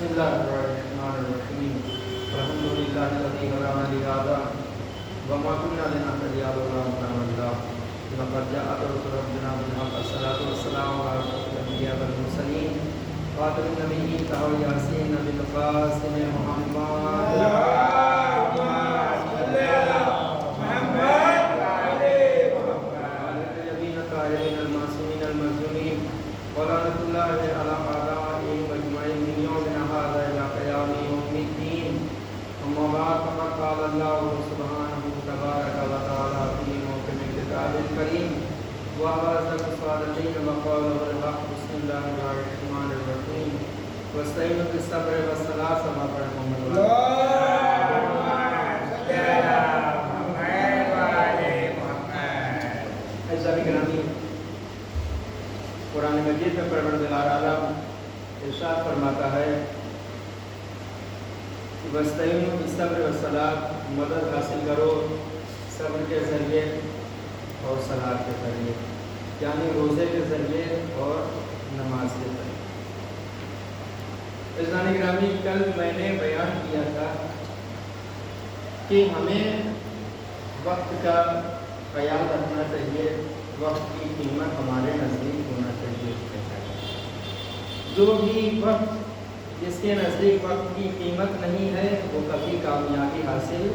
بسم الله الرحمن الرحيم الحمد لله الذي هدانا لهذا وما كنا لنهتدي لولا أن هدانا الله لقد جاءت رسل ربنا بالحق الصلاة والسلام على أشرف الأنبياء والمرسلين خاتم النبيين طه ياسين بالقاسم محمد ولعنة الله على أعدائهم أجمعين من يومنا هذا إلى قيام يوم الدين أما بعد فقد قال الله سبحانه تبارك وتعالى في موكب الكتاب الكريم وأبرز الصالحين وقال الحق بسم الله الرحمن الرحيم واستعينوا بالصبر والصلاة كما قال قرآن مجید میں پروردگار عالم ارشاد فرماتا ہے وَاسْتَعِينُوا بِالصَّبْرِ وَالصَّلَاةِ مدد حاصل کرو صبر کے ذریعے اور صلاۃ کے ذریعے، یعنی روزے کے ذریعے اور نماز کے ذریعے۔ عزیزان گرامی، کل میں نے بیان کیا تھا کہ ہمیں وقت کا خیال رکھنا چاہیے، وقت کی قیمت ہمارے نزدیک ہونا چاہیے۔ جو بھی وقت جس کے نزدیک وقت کی قیمت نہیں ہے وہ کبھی کامیابی حاصل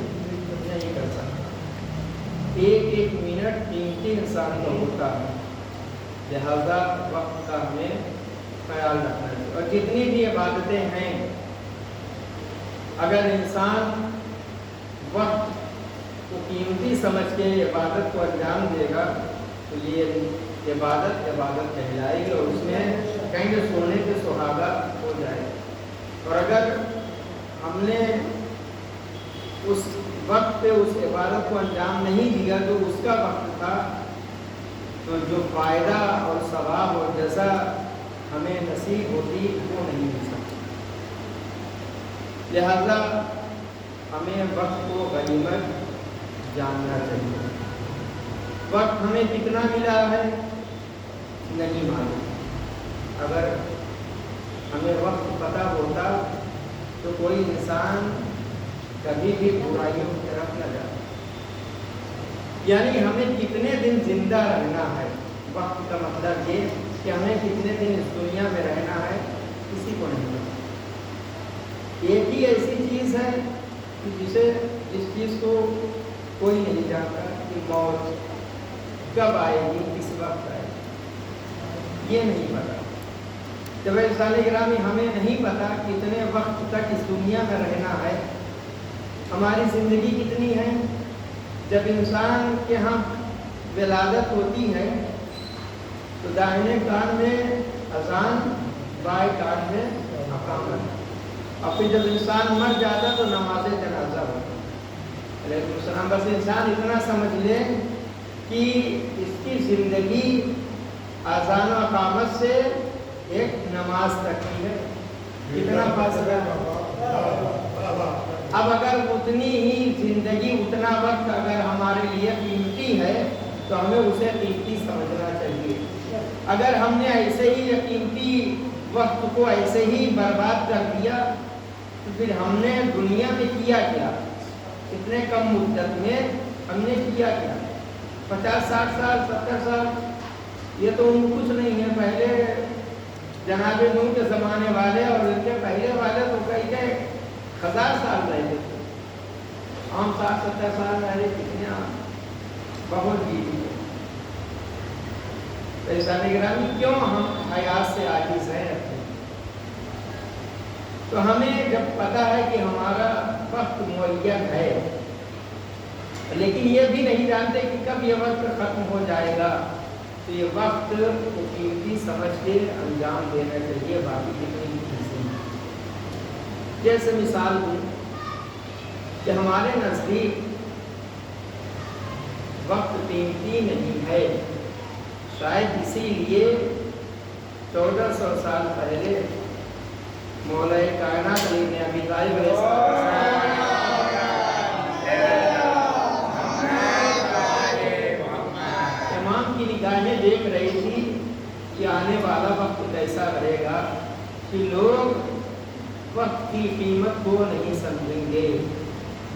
نہیں کر سکتا۔ ایک ایک منٹ قیمتی انسان کا ہوتا ہے، لہذا وقت کا ہمیں خیال رکھنا چاہیے۔ اور جتنی بھی عبادتیں ہیں، اگر انسان وقت کو قیمتی سمجھ کے عبادت کو انجام دے گا تو یہ عبادت کہلائے گی اور اس میں کہیں گے سونے کے سہاگا ہو جائے گا۔ اور اگر ہم نے اس وقت پہ اس عبادت کو انجام نہیں دیا جو اس کا وقت تھا، تو جو فائدہ اور ثواب اور جزا ہمیں نصیب ہوتی وہ نہیں ہو سکتی۔ لہذا ہمیں وقت کو غنیمت جاننا چاہیے۔ وقت ہمیں کتنا ملا ہے نہیں معلوم۔ اگر ہمیں وقت پتہ ہوتا تو کوئی انسان کبھی بھی برائیوں کی طرف نہ جاتا۔ یعنی ہمیں کتنے دن زندہ رہنا ہے، وقت کا مطلب یہ کہ ہمیں کتنے دن اس دنیا میں رہنا ہے کسی کو نہیں پتا۔ ایک ہی ایسی چیز ہے کہ جس چیز کو کوئی نہیں جانتا کہ موت کب آئے گی، کس وقت آئے گی، یہ نہیں پتا۔ جب انسان گرامی ہمیں نہیں پتا کتنے وقت تک اس دنیا میں رہنا ہے، ہماری زندگی کتنی ہے۔ جب انسان کے ہاں ولادت ہوتی ہے تو داہنے کان میں اذان، بائیں کان میں اقامت، اور پھر جب انسان مر جاتا تو نماز جنازہ ہوتا۔ علیکم السلام۔ بس انسان اتنا سمجھ لے کہ اس کی زندگی اذان و اقامت سے ایک نماز تک کی ہے، کتنا فاصلہ۔ اب اگر اتنی ہی زندگی، اتنا وقت اگر ہمارے لیے قیمتی ہے تو ہمیں اسے قیمتی سمجھنا چاہیے۔ اگر ہم نے ایسے ہی قیمتی وقت کو ایسے ہی برباد کر دیا تو پھر ہم نے دنیا میں کیا کیا؟ اتنے کم مدت میں ہم نے کیا کیا؟ 50 60 سال 70 سال یہ تو کچھ نہیں ہے۔ پہلے جناب نوح کے زمانے والے اور ان کے پہلے والے تو کئی 1000 سال رہتے تھے، ہم 60 70 سال رہے، کتنے بہت جی۔ ایسا نگرانی کیوں ہم حیات سے عاجز ہیں؟ تو ہمیں جب پتا ہے کہ ہمارا وقت معین ہے لیکن یہ بھی نہیں جانتے کہ کب یہ وقت ختم ہو جائے گا، تو یہ وقت کو قیمتی سمجھ کے انجام دینا چاہیے۔ باقی کتنی چیزیں ہیں، جیسے مثال دوں کہ ہمارے نزدیک وقت قیمتی نہیں ہے، شاید اسی لیے 1400 سال پہلے مولا کائنات علی نے ابی طالب علیہ السلام امام کی نگاہیں دیکھ رہی تھی کہ آنے والا وقت کیسا رہے گا کہ لوگ وقت کی قیمت کو نہیں سمجھیں گے،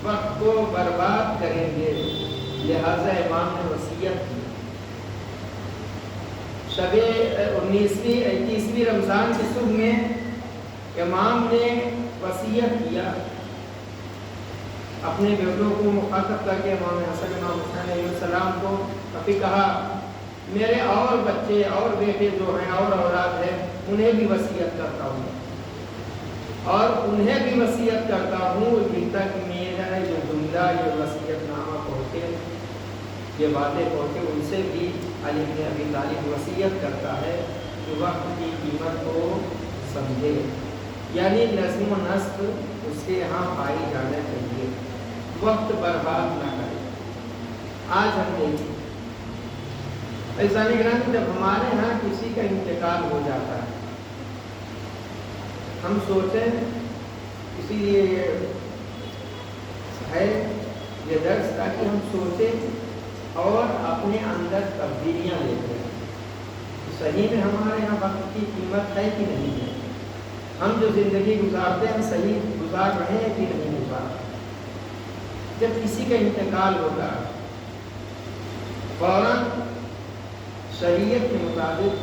وقت کو برباد کریں گے، لہذا امام نے وصیت کی۔ شب 21ویں رمضان کی صبح میں امام نے وصیت کیا، اپنے بیٹوں کو مخاطب کر کے امام حسن امام حسین علیہ السلام کو کبھی کہا میرے اور بچے اور بیٹے جو ہیں اور اولاد ہیں انہیں بھی وصیت کرتا ہوں، اور انہیں بھی وصیت کرتا ہوں جن تک میرا جو جملہ یہ وصیت نامہ پہنچے، یہ باتیں پہنچے، ان سے بھی علی بن ابی طالب وصیت کرتا ہے کہ وقت کی قیمت کو سمجھے، یعنی نظم و نسق اس کے یہاں پائی جانا چاہیے، وقت برباد نہ کرے۔ آج ہم دیکھیں عزیزان گرامی، جب ہمارے ہاں کسی کا انتقال ہو جاتا ہے ہم سوچیں، اسی لیے ہے یہ درس تاکہ ہم سوچیں اور اپنے اندر تبدیلیاں لیتے ہیں، صحیح میں ہمارے یہاں وقت کی قیمت ہے کہ نہیں ہے، ہم جو زندگی گزارتے ہیں صحیح گزار رہے ہیں کہ نہیں گزار رہے۔ جب کسی کا انتقال ہوگا فوراً شریعت کے مطابق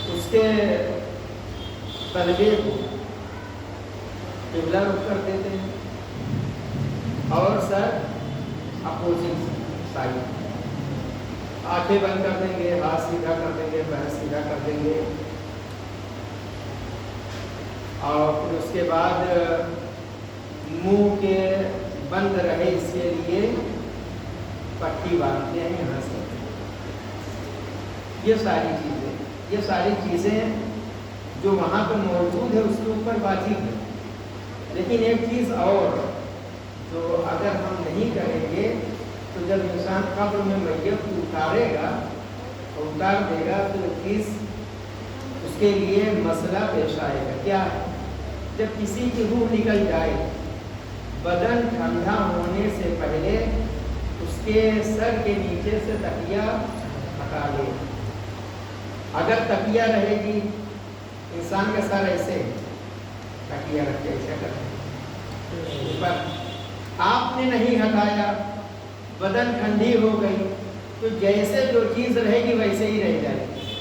اس کے طلبے کو قبلہ رخ کر دیتے ہیں اور سر اپوزنگ سائڈ، آنکھیں بند کر دیں گے، ہاتھ سیدھا کر دیں گے، پیر سیدھا کر دیں گے، اور پھر اس کے بعد منہ کے بند رہے اس کے لیے پٹی باندھتے ہیں یہاں سے۔ یہ ساری چیزیں جو وہاں پہ موجود ہے اس کے اوپر واجب ہے، لیکن ایک چیز اور جو اگر ہم نہیں کریں گے تو جب انسان قبر میں میت کو اتارے گا اور اتار دے گا تو چیز اس کے لیے مسئلہ پیش آئے گا۔ کیا ہے؟ جب کسی کی روح نکل جائے، بدن ٹھنڈا ہونے سے پہلے اس کے سر کے نیچے سے تکیہ ہٹا لے۔ اگر تکیہ رہے گی، انسان کا سر ایسے تکیہ رکھ کے ایسے کرتے اوپر، آپ نے نہیں ہٹایا، بدن ٹھنڈی ہو گئی تو جیسے جو چیز رہے گی ویسے ہی رہ جائے گی،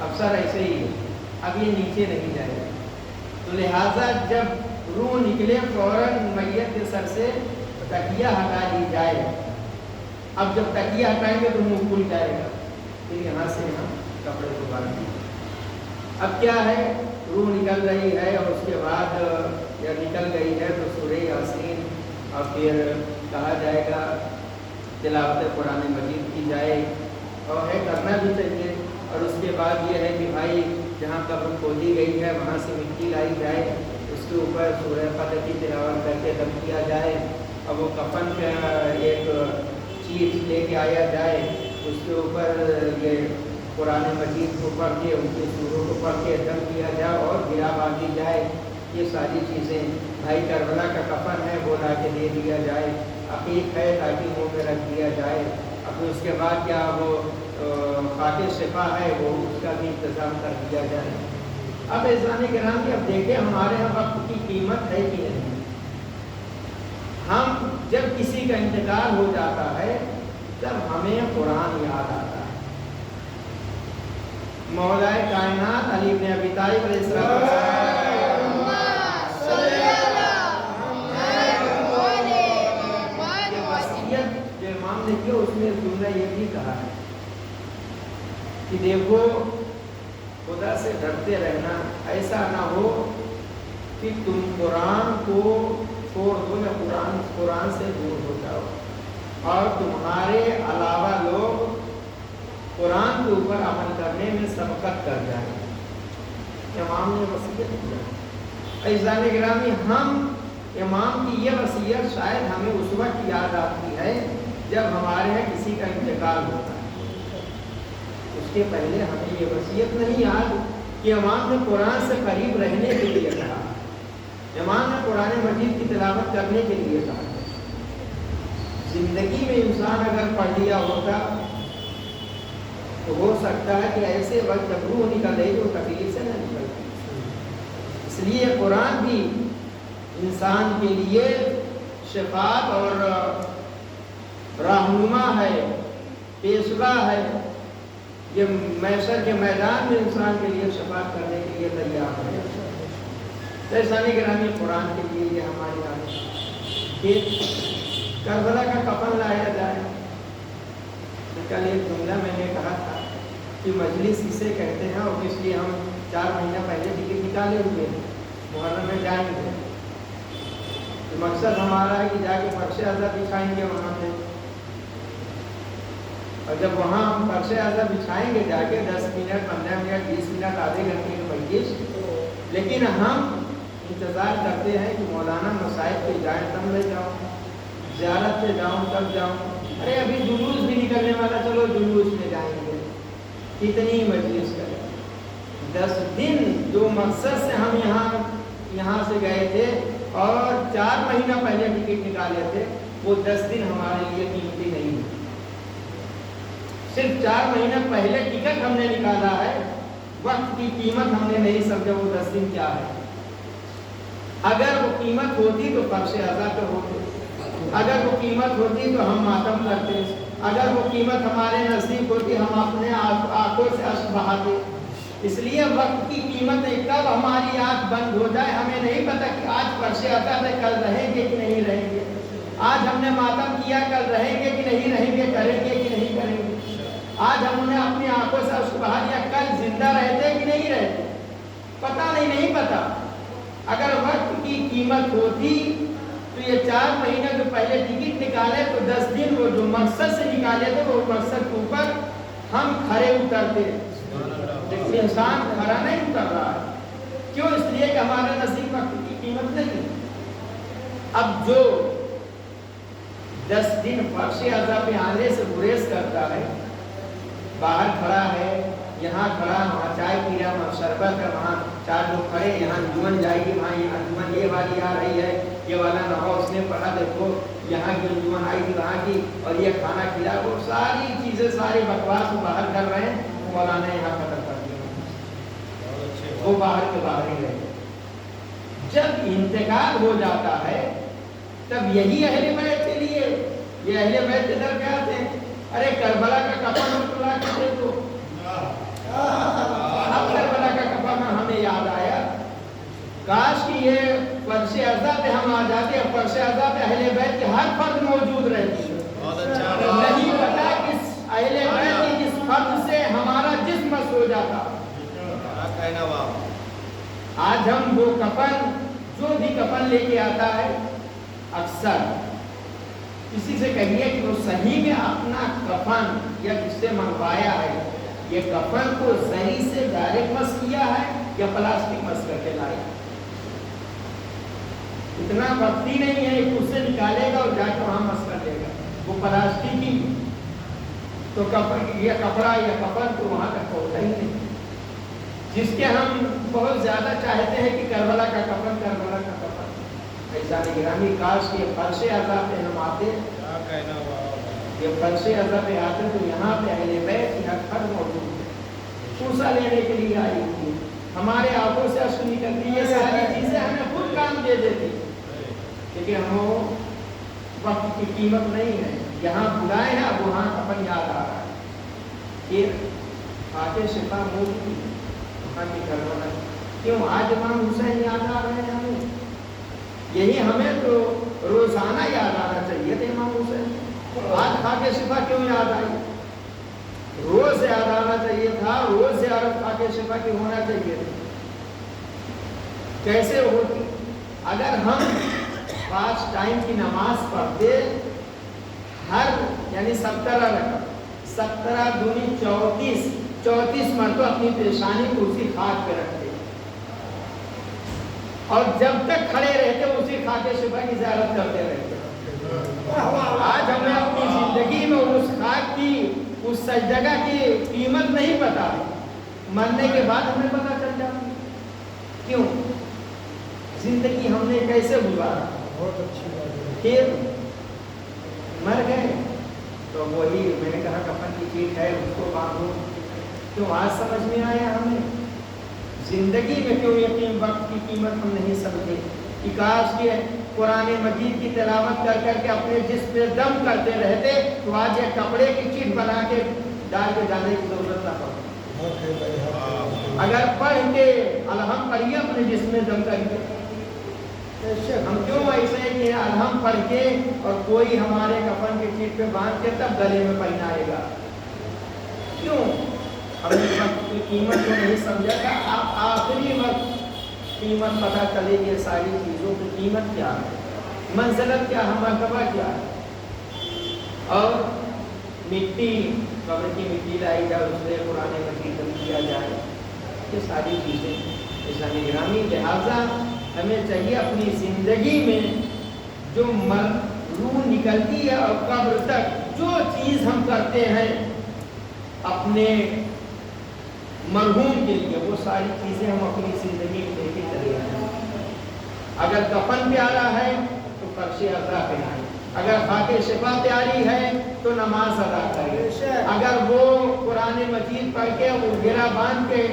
اب سر ایسے ہی ہے، اب یہ نیچے نہیں جائے گا۔ تو لہٰذا جب روح نکلے فوراً میت کے سر سے تکیہ ہٹا لی جائے۔ اب جب تکیہ ہٹائیں گے تو منہ کھل جائے گا، پھر یہاں سے یہاں کپڑے کو باندھ دیں۔ اب کیا ہے، روح نکل رہی ہے اور اس کے بعد یا نکل گئی ہے تو سورہ یاسین اور پھر کہا جائے گا تلاوت قرآن مجید کی جائے، اور ہے کرنا بھی چاہیے، اور اس کے بعد یہ ہے کہ بھائی جہاں قبر کھودی گئی ہے وہاں سے مٹی لائی جائے، اس کے اوپر سورہ فتح کی تلاوت کر کے دم کیا جائے، اور وہ کفن کا ایک چیز لے کے آیا جائے، اس کے اوپر یہ قرآن مجید کو پڑھ کے ان کی سوروں کو پڑھ کے دم کیا جائے اور گرا باندھی جائے۔ یہ ساری چیزیں، بھائی کربلا کا کفن ہے وہ لا کے دے دیا جائے، عقیق ہے تاکہ منہ میں رکھ دیا جائے، اب اس کے بعد کیا وہ خاک شفا ہے وہ اس کا بھی انتظام کر دیا جائے۔ اب عزیزان کرام اب دیکھیں ہمارے یہاں وقت کی قیمت ہے کہ نہیں۔ ہم جب کسی کا انتقال ہو جاتا ہے تب ہمیں قرآن یاد آتا ہے، مولا کائنات علی بن ابی طالب علیہ السلام وصیت جو امام نے کی اس میں جملہ یہ بھی کہا ہے کہ دیکھو خدا سے ڈرتے رہنا، ایسا نہ ہو کہ تم قرآن کو چھوڑ دو یا قرآن سے دور ہو جاؤ اور تمہارے علاوہ لوگ قرآن کے اوپر عمل کرنے میں سبقت کر جائیں۔ امام نے وصیت کیا۔ عزیزان گرامی، ہم امام کی یہ وصیت شاید ہمیں اس وقت یاد آتی ہے جب ہمارے یہاں کسی کا انتقال ہوتا ہے، اس کے پہلے ہمیں یہ وصیت نہیں یاد کہ امام نے قرآن سے قریب رہنے کے لیے کہا، امام نے قرآن مجید کی تلاوت کرنے کے لیے کہا۔ زندگی میں انسان اگر پڑھ لیا ہوتا تو ہو سکتا ہے کہ ایسے وقت جب روح نکل رہی تو تکلیف سے نہ نکلتی، اس لیے قرآن بھی انسان کے لیے شفاعت اور رہنما ہے، پیشوا ہے. یہ محشر کے میدان میں انسان کے لیے شفاعت کرنے کے لیے تیار ہے. سامعین گرامی، قرآن کے لیے یہ ہماری عادت کہ کربلا کا کفن لایا جائے. کل ایک جملہ میں نے کہا تھا کہ مجلس اسے کہتے ہیں، اور اس لیے ہم 4 مہینہ پہلے ٹکٹ نکالے ہوئے محرم میں جائیں گے. مقصد ہمارا ہے کہ جا کے فرش اعضا بچھائیں گے وہاں پہ، اور جب وہاں ہم فرش اعضا بچھائیں گے جا کے 10 منٹ 15 منٹ 20 منٹ آدھے گھنٹے کی مجلس، لیکن ہم انتظار کرتے ہیں کہ مولانا مصائب پہ جائیں تب لے جاؤں، زیارت پہ جاؤں تب جاؤں. ارے ابھی جلوس بھی نکلنے والا، چلو جلوس میں جائیں گے. کتنی مجلس کریں. 10 دن جو مقصد سے ہم یہاں سے گئے تھے اور 4 مہینہ پہلے ٹکٹ نکالے تھے، وہ 10 دن ہمارے لیے قیمتی نہیں ہے. صرف 4 مہینہ پہلے ٹکٹ ہم نے نکالا ہے، وقت کی قیمت ہم نے نہیں سمجھا وہ 10 دن کیا ہے. اگر وہ قیمت ہوتی تو فرش اعضا پہ ہوتے، اگر وہ قیمت ہوتی تو ہم ماتم کرتے، اگر وہ قیمت ہمارے نزدیک ہوتی ہم اپنے آنکھوں سے اشک بہاتے. اس لیے وقت کی قیمت نہیں، کب ہماری آنکھ بند ہو جائے ہمیں نہیں پتا کہ آج فرش اعضا پہ کل رہیں گے کہ نہیں رہیں گے، آج ہم نے ماتم کیا کل رہیں گے کہ نہیں رہیں گے، کریں گے کہ نہیں کریں گے، آج ہم نے اپنی آنکھوں سے اشک بہا دیا کل زندہ رہتے کہ نہیں رہتے، پتہ نہیں پتا. اگر وقت کی قیمت ہوتی تو یہ 4 مہینے جو پہلے ٹکٹ نکالے تو 10 دن وہ جو مقصد سے نکالے تھے وہ مقصد کے اوپر ہم کھڑے اترتے. لیکن انسان کھڑا نہیں اتر رہا ہے. کیوں؟ اس لیے کہ ہمارے نزدیک وقت کی قیمت نہیں. اب جو 10 دن فرش اعضا پہ آنے سے گریز کرتا ہے، باہر کھڑا ہے، یہاں کھڑا، وہاں چائے پی رہا، وہاں شربت ہے، وہاں 4 لوگ کھڑے، یہاں انجمن جائے گی، وہاں یہ انجمن یہ والی آ رہی ہے، یہ والا نہ اس نے پڑھا، دیکھو یہاں کی انجمن آئی تھی وہاں کی، اور یہ کھانا کھلا، وہ ساری چیزیں ساری بکواس باہر کر رہے ہیں. مولانا یہاں ختم کر دیا، وہ باہر کے باہر ہی رہے. جب انتقال ہو جاتا ہے تب یہی اہل بیت کے لیے، یہ اہل بیت کے در کیا آتے ہیں. ارے کربلا کا کفن اٹھلا کے دے دو. اب کربلا کا کفن ہمیں یاد آیا، کاش کہ یہ فرش اعضا پہ ہم آ جاتے ہیں، فرش اعضا پہ اہل بیت کے ہر فرد موجود رہتی. نہیں پتا کس اہل بیت کی جس فرد سے ہمارا جسم مس ہو جاتا. آج ہم وہ کفن، جو بھی کفن لے کے آتا ہے، اکثر کسی سے کہیے کہ وہ صحیح میں اپنا کفن یا جس سے منگوایا ہے یہ کفن کو زری سے ڈائریکٹ مس کیا ہے یا پلاسٹک مس کر کے لائے. اتنا وقتی نہیں ہے کہ اس سے نکالے گا اور جا کے وہاں مس کر دے گا. وہ پلاسٹک ہی تو یہ کپڑا یا کفن تو وہاں تک پہنچا ہی نہیں. جس کے ہم بہت زیادہ چاہتے ہیں کہ کربلا کا کفن، کربلا کا کفن. ایسا نگرانی کاش کے فرش اعضا پہ ہم آتے، یہ فرش اعضا پہ آتے تو یہاں پہ اہل بیت کی ہر فرد موجود ہے. پوسا لینے کے لیے آئی تھی، ہمارے آنکھوں سے اشک نکلتی، یہ ساری چیزیں ہمیں خود کام دے دیتی، لیکن ہم وقت کی قیمت نہیں ہے. یہاں بلائے ہیں، اب وہاں کفن یاد آ رہا ہے کہ آتے شفا موجود وہاں کی کربلا. کیوں آج امام حسین یاد آ رہے ہیں ہمیں؟ یہی ہمیں تو روزانہ یاد آنا چاہیے تھے امام حسین. آج خاک شفا کیوں یاد آئی؟ روز یاد آنا چاہیے تھا، روز زیارت خاک شفا کی ہونا چاہیے تھی. کیسے ہوتی؟ اگر ہم 5 ٹائم کی نماز پڑھتے، ہر یعنی 17 رکعت، 17 دونی 34 مرتبہ اپنی پیشانی کو اسی خاک پہ رکھتے اور جب تک کھڑے رہتے اسی خاک شفا کی زیارت کرتے رہتے. آج ہمیں اپنی زندگی میں اس خاک کی، اس جگہ کی قیمت نہیں پتا، مرنے کے بعد ہمیں پتا چل جاتا. کیوں؟ زندگی ہم نے کیسے گزارا. بہت اچھی بات ہے. پھر مر گئے تو وہی میں نے کہا کفن کی چیٹ ہے اس کو باندھو. کیوں؟ آج سمجھ میں آیا ہمیں زندگی میں کیوں یقین وقت کی قیمت ہم نہیں سمجھے کہ کاش کے قرآن مجید کی تلاوت کر کر کے اپنے جسم پہ دم کرتے رہتے تو آج یہ کپڑے کی چیٹ بنا کے ڈال کے جانے کی ضرورت نہ پڑتی۔ اگر پڑھ کے الحم پڑھیے اپنے جسم میں دم کریے، ہم کیوں ایسے کہ الحم پڑھ کے اور کوئی ہمارے کفن کی چیٹ پہ باندھ کے تب گلے میں پہنائے گا؟ کیوں؟ ہم نے وقت کی قیمت کو نہیں سمجھا تھا۔ آپ آخری وقت قیمت پتہ چلے گی، ساری چیزوں کی قیمت کیا ہے، منزلت کیا ہے، مرتبہ کیا ہے۔ اور مٹی، قبر کی مٹی لائی جائے، اس سے قرآن مجید دم کیا جائے، یہ ساری چیزیں اسلامی گرامی۔ لہٰذا ہمیں چاہیے اپنی زندگی میں جو روح نکلتی ہے اور قبر تک جو چیز ہم کرتے ہیں اپنے مرحوم کے لیے، وہ ساری چیزیں ہم اپنی زندگی میں لے کے چلے جائیں۔ اگر کفن پیارا ہے تو فرش عزا پہنائیں، اگر خاک شفا پیاری ہے تو نماز ادا کریں، اگر وہ قرآن مجید پڑھ کے وہ گرا باندھ کے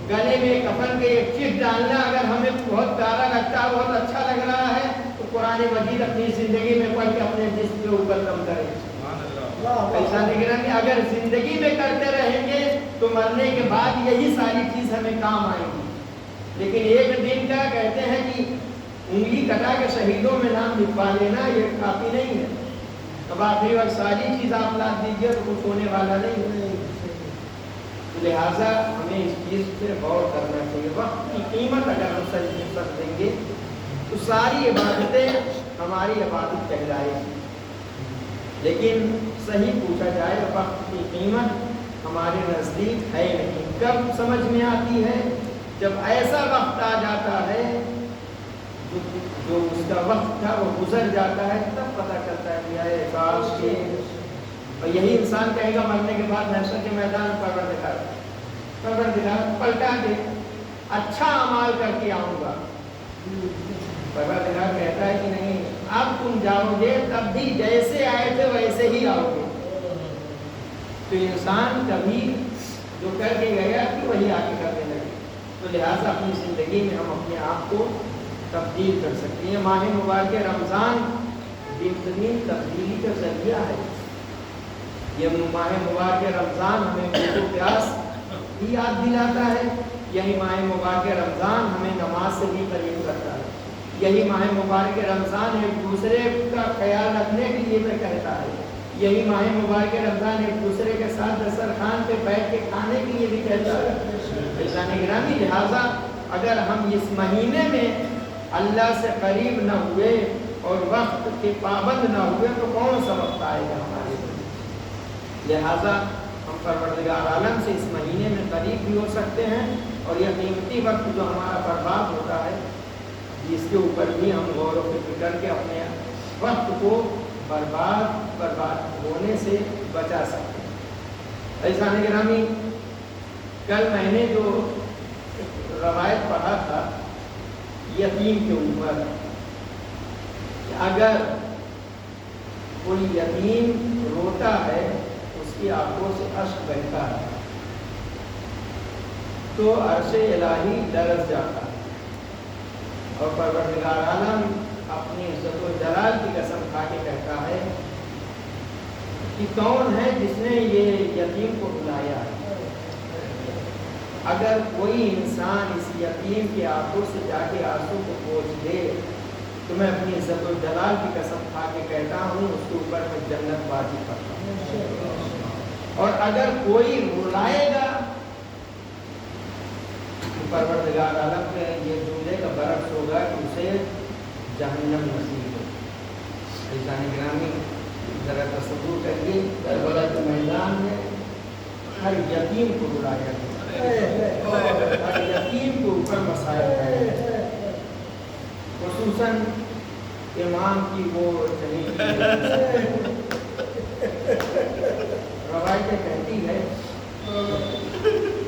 گلے میں کفن کے ایک چٹ ڈالنا اگر ہمیں بہت پیارا لگتا ہے، بہت اچھا لگ رہا ہے، تو قرآن مجید اپنی زندگی میں پڑھ کے اپنے جسم کے اوپر دم کریں۔ ایسا نہیں کہ اگر زندگی میں کرتے رہیں گے تو مرنے کے بعد یہی ساری چیز ہمیں کام آئے گی، لیکن ایک دن کا کہتے ہیں کہ انگلی کٹا کے شہیدوں میں نام لکھوا لینا یہ کافی نہیں ہے۔ اب آخری وقت ساری چیز آپ لا دیجیے تو کچھ ہونے والا نہیں ہے۔ لہٰذا ہمیں اس چیز پہ غور کرنا چاہیے۔ وقت کی قیمت اگر ہم سمجھ دیں گے تو ساری عبادتیں ہماری عبادت کہلائے گی، لیکن صحیح پوچھا جائے وقت کی قیمت ہمارے نزدیک ہے نہیں۔ کب سمجھ میں آتی ہے؟ جب ایسا وقت آ جاتا ہے جو اس کا وقت تھا وہ گزر جاتا ہے، تب پتہ چلتا ہے کہ کاش کے، اور یہی انسان کہے گا مرنے کے بعد محشر کے میدان پروردگار پلٹا دے، اچھا اعمال کر کے آؤں گا۔ پروردگار کہتا ہے کہ نہیں، اب تم جاؤ گے تب بھی جیسے آئے تھے ویسے ہی آؤ گے۔ تو انسان کبھی جو کر کے گیا کہ وہی آگے کرنے لگے، تو لہٰذا اپنی زندگی میں ہم اپنے آپ کو تبدیل کر سکتے ہیں۔ ماہ مبارک رمضان بہترین تبدیلی کا ذریعہ ہے۔ یہ ماہ مبارک رمضان ہمیں بھوک و پیاس بھی یاد دلاتا ہے، یہی ماہ مبارک رمضان ہمیں نماز سے بھی قریب کرتا ہے، یہی ماہ مبارک رمضان ایک دوسرے کا خیال رکھنے کے لیے بھی کہتا ہے، یہی ماہ مبارک رمضان ایک دوسرے کے ساتھ دسترخوان پہ بیٹھ کے کھانے کے لیے بھی کہتا ہے۔ عزیزان گرامی، لہٰذا اگر ہم اس مہینے میں اللہ سے قریب نہ ہوئے اور وقت کے پابند نہ ہوئے تو کون سا وقت آئے گا ہمارے لیے؟ لہٰذا ہم پروردگار عالم سے اس مہینے میں قریب بھی ہو سکتے ہیں، اور یہ قیمتی وقت جو ہمارا برباد ہوتا ہے جس کے اوپر بھی ہم غور و فکر کر کے اپنے وقت کو برباد ہونے سے بچا سکتے ہیں۔ عزیزان گرامی، کل میں نے جو روایت پڑھا تھا یتیم کے اوپر، اگر کوئی یتیم روتا ہے، اس کی آنکھوں سے اشک بہتا ہے تو عرش الہی لرز جاتا ہے، اور پروردگار عالم اپنی عزت و جلال کی قسم کھا کے کہتا ہے کہ کون ہے جس نے یہ یتیم کو بلایا ہے؟ اگر کوئی انسان اس یتیم کی آنکھوں سے جا کے آنسو کو پوچھ دے تو میں اپنی عزت و جلال کی قسم کھا کے کہتا ہوں اس کے اوپر میں جنت بازی کرتا ہوں، اور اگر کوئی رلائے گا تو پروردگار عالم کے یہ جملے کا برعکس ہوگا کہ اسے جہنم نصیب ہو۔ عزیزان گرامی، ذرا تصور کریے، کربلا کے میدان میں ہر یتیم کو رلایا گیا، ہر یتیم کے اوپر مسائل ہے، خصوصاً امام کی وہ روایتیں کہتی ہے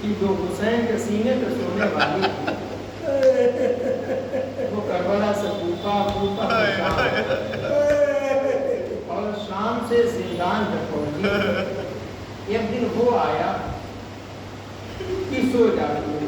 کہ جو حسین کے سینے پہ سونے والی تھی وہ کربلا سے کوفہ اور شام سے زندان میں پہنچی۔ ایک دن وہ آیا کہ سو جاتی ہے،